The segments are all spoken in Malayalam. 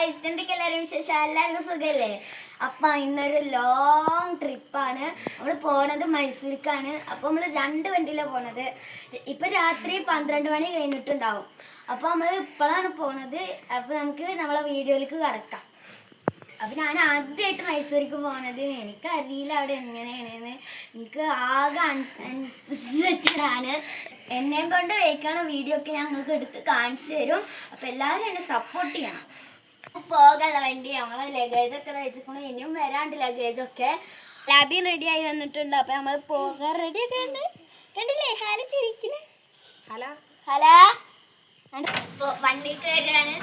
ഗൈസ്, എന്തൊക്കെയെല്ലാവരും വിശേഷം? എല്ലാവർക്കും സുഖമല്ലേ? അപ്പം ഇന്നൊരു ലോങ് ട്രിപ്പാണ്. നമ്മൾ പോണത് മൈസൂർക്കാണ്. അപ്പോൾ നമ്മൾ 2 വണ്ടിയിലാണ് പോണത്. ഇപ്പം രാത്രി 12 മണി കഴിഞ്ഞിട്ടുണ്ടാവും. അപ്പോൾ നമ്മൾ ഇപ്പോഴാണ് പോണത്. അപ്പോൾ നമുക്ക് നമ്മളെ വീഡിയോയിലേക്ക് കടക്കാം. അപ്പം ഞാൻ ആദ്യമായിട്ട് മൈസൂർക്ക് പോണത്. എനിക്കറിയില്ല അവിടെ എങ്ങനെയാണെന്ന്. എനിക്ക് ആകെ അൺഎക്സ്പെക്റ്റഡാണ്. എന്നെയും കൊണ്ട് വയ്ക്കണ വീഡിയോ ഒക്കെ ഞങ്ങൾക്ക് എടുത്ത് കാണിച്ചു തരും. അപ്പം എല്ലാവരും എന്നെ സപ്പോർട്ട് ചെയ്യണം. പോകാനുള്ള വണ്ടി നമ്മളെ ലഗേജൊക്കെ വെച്ചിട്ടുണ്ട്. ഇനിയും വരാണ്ട് ലഗേജൊക്കെ. ലാബി റെഡി ആയി വന്നിട്ടുണ്ട്. അപ്പം നമ്മൾ പോകാൻ റെഡി ഒക്കെ ഉണ്ട്. കണ്ടില്ലേ ഹാല ചിരിക്കുന്നത്? Hello hello. വണ്ടി കയറാണ്.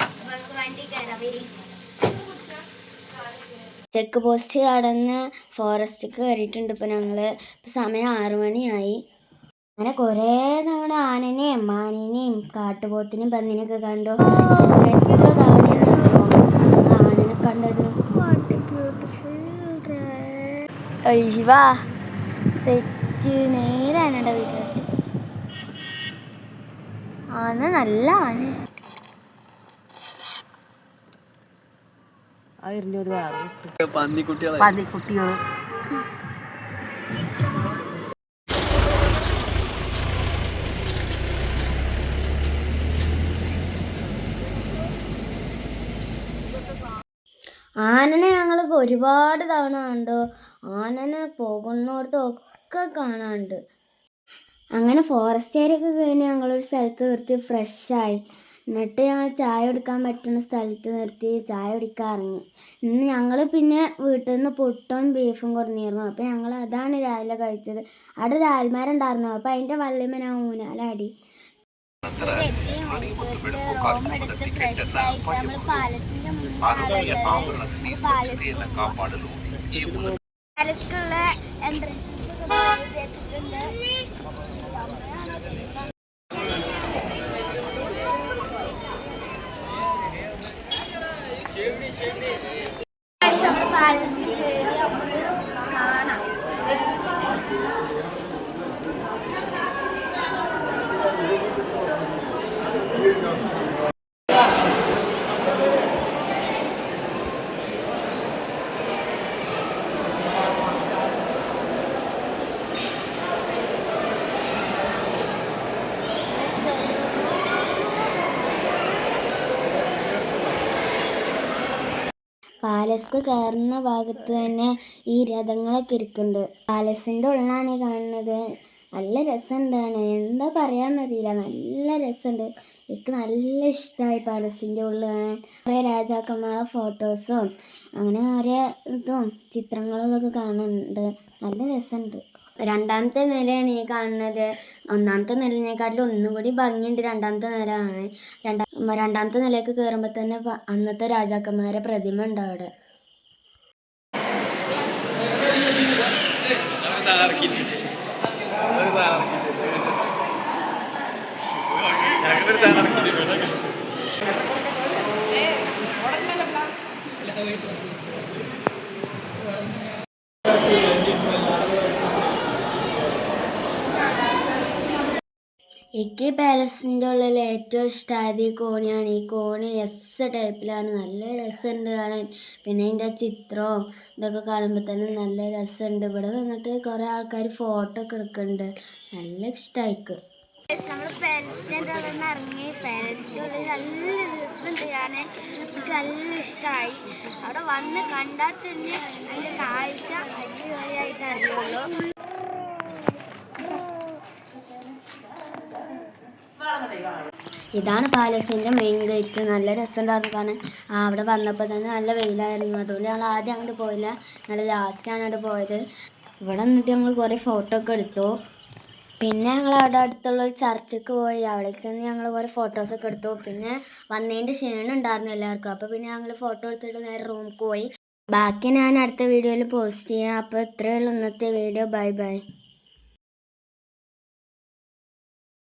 വണ്ടി കയറാം. ചെക്ക് പോസ്റ്റ് കടന്ന് ഫോറസ്റ്റ് കയറിയിട്ടുണ്ട്. ഇപ്പം ഞങ്ങൾ ഇപ്പം സമയം 6 മണിയായി. അങ്ങനെ കുറേ തവണ ആനനെയും മാനിനെയും കാട്ടുപോത്തിനെയും പന്നിനെയൊക്കെ കണ്ടു. എത്ര തവണയാണല്ലോ ആനനെ കണ്ടത്. അയ്യവാ സെറ്റ് നേരെ ആനയുടെ വീട്ടിൽ. ആന നല്ല ആന. പന്നിക്കുട്ടികൾ ആനനെ ഞങ്ങൾ ഒരുപാട് തവണ കണ്ടു. ആനനെ പോകുന്നിടത്തൊക്കെ കാണാനുണ്ട്. അങ്ങനെ ഫോറസ്റ്റ് ഏരിയൊക്കെ കഴിഞ്ഞ് ഞങ്ങളൊരു സ്ഥലത്ത് നിർത്തി ഫ്രഷായി. എന്നിട്ട് ഞങ്ങൾ ചായ കുടിക്കാൻ പറ്റുന്ന സ്ഥലത്ത് നിർത്തി ചായ കുടിക്കാൻ ഇറങ്ങി. ഇന്ന് ഞങ്ങൾ പിന്നെ വീട്ടിൽ നിന്ന് പുട്ടും ബീഫും കൊടുന്നിരുന്നു. അപ്പോൾ ഞങ്ങൾ അതാണ് രാവിലെ കഴിച്ചത്. അവിടെ ഒരു ആൽമരം ഉണ്ടായിരുന്നു. അപ്പോൾ അതിൻ്റെ വള്ളിമേൽ ഞാൻ ഊനാലാടി. റൂമെടുത്ത് ഫ്രഷായി നമ്മൾ പാലസിൻ്റെ പാലസിലുള്ള എൻട്രൻസ് വെച്ചിട്ടുണ്ട്. പാലസിൽ കയറി നമുക്ക് കാണാം. പാലസ് കയറുന്ന ഭാഗത്ത് തന്നെ ഈ രഥങ്ങളൊക്കെ ഇരിക്കുന്നുണ്ട്. പാലസിൻ്റെ ഉള്ളിലാണ് ഈ കാണുന്നത്. നല്ല രസമുണ്ട്. എന്താ പറയാന്നറിയില്ല, നല്ല രസമുണ്ട്. എനിക്ക് നല്ല ഇഷ്ടമായി പാലസിൻ്റെ ഉള്ളിൽ കാണാൻ. കുറേ രാജാക്കന്മാരുടെ ഫോട്ടോസും അങ്ങനെ കുറേ ഇതും ചിത്രങ്ങളും ഇതൊക്കെ കാണുന്നുണ്ട്. നല്ല രസമുണ്ട്. 2ാമത്തെ നിലയാണ് ഈ കാണുന്നത്. 1ാമത്തെ നിലയിനെക്കാട്ടിലും ഒന്നും കൂടി ഭംഗിയുണ്ട് 2ാമത്തെ നില കാണാൻ. 2ാമത്തെ നിലയ്ക്ക് കയറുമ്പോൾ തന്നെ അന്നത്തെ രാജാക്കന്മാരെ പ്രതിമ ഉണ്ട് അവിടെ. എനിക്ക് പാലസിൻ്റെ ഉള്ളിൽ ഏറ്റവും ഇഷ്ടമായത് ഈ കോണിയാണ്. ഈ കോണി ടൈപ്പിലാണ്. നല്ല രസമുണ്ട് കാണാൻ. പിന്നെ അതിൻ്റെ ചിത്രവും ഇതൊക്കെ കാണുമ്പോൾ തന്നെ നല്ല രസമുണ്ട്. ഇവിടെ വന്നിട്ട് കുറേ ആൾക്കാർ ഫോട്ടോ ഒക്കെ എടുക്കുന്നുണ്ട്. നല്ല ഇഷ്ടമായിക്ക്. നമ്മൾ പാലസിൻ്റെ ഉള്ളിൽ നിന്ന് ഇറങ്ങി. പാലസിൻ്റെ ഉള്ളിൽ നല്ല രസമുണ്ട് കാണാൻ. എനിക്ക് നല്ല ഇഷ്ടമായി. അവിടെ വന്ന് കണ്ടാൽ തന്നെ അതിൻ്റെ കാഴ്ച അടിപൊളിയായിട്ട് അറിയുള്ളൂ. ഇതാണ് പാലസിൻ്റെ മെയിൻ ഗേറ്റ്. നല്ല രസമുണ്ടായിരുന്നു കാണാൻ. അവിടെ വന്നപ്പോൾ തന്നെ നല്ല വെയിലായിരുന്നു. അതുകൊണ്ട് ഞങ്ങൾ ആദ്യം അങ്ങോട്ട് പോയില്ല. ഞങ്ങൾ ലാസ്റ്റാണ് അങ്ങോട്ട് പോയത്. ഇവിടെ വന്നിട്ട് ഞങ്ങൾ കുറേ ഫോട്ടോ ഒക്കെ എടുത്തു. പിന്നെ ഞങ്ങൾ അവിടെ അടുത്തുള്ളൊരു ചർച്ചയ്ക്ക് പോയി. അവിടെ ചെന്ന് ഞങ്ങൾ കുറേ ഫോട്ടോസൊക്കെ എടുത്തു. പിന്നെ വന്നതിൻ്റെ ക്ഷീണം ഉണ്ടായിരുന്നു എല്ലാവർക്കും. അപ്പോൾ പിന്നെ ഞങ്ങൾ ഫോട്ടോ എടുത്തിട്ട് നേരെ റൂമിൽ പോയി. ബാക്കി ഞാൻ അടുത്ത വീഡിയോയിൽ പോസ്റ്റ് ചെയ്യാം. അപ്പോൾ ഇത്രയേ ഉള്ളൂ ഇന്നത്തെ വീഡിയോ. Bye bye.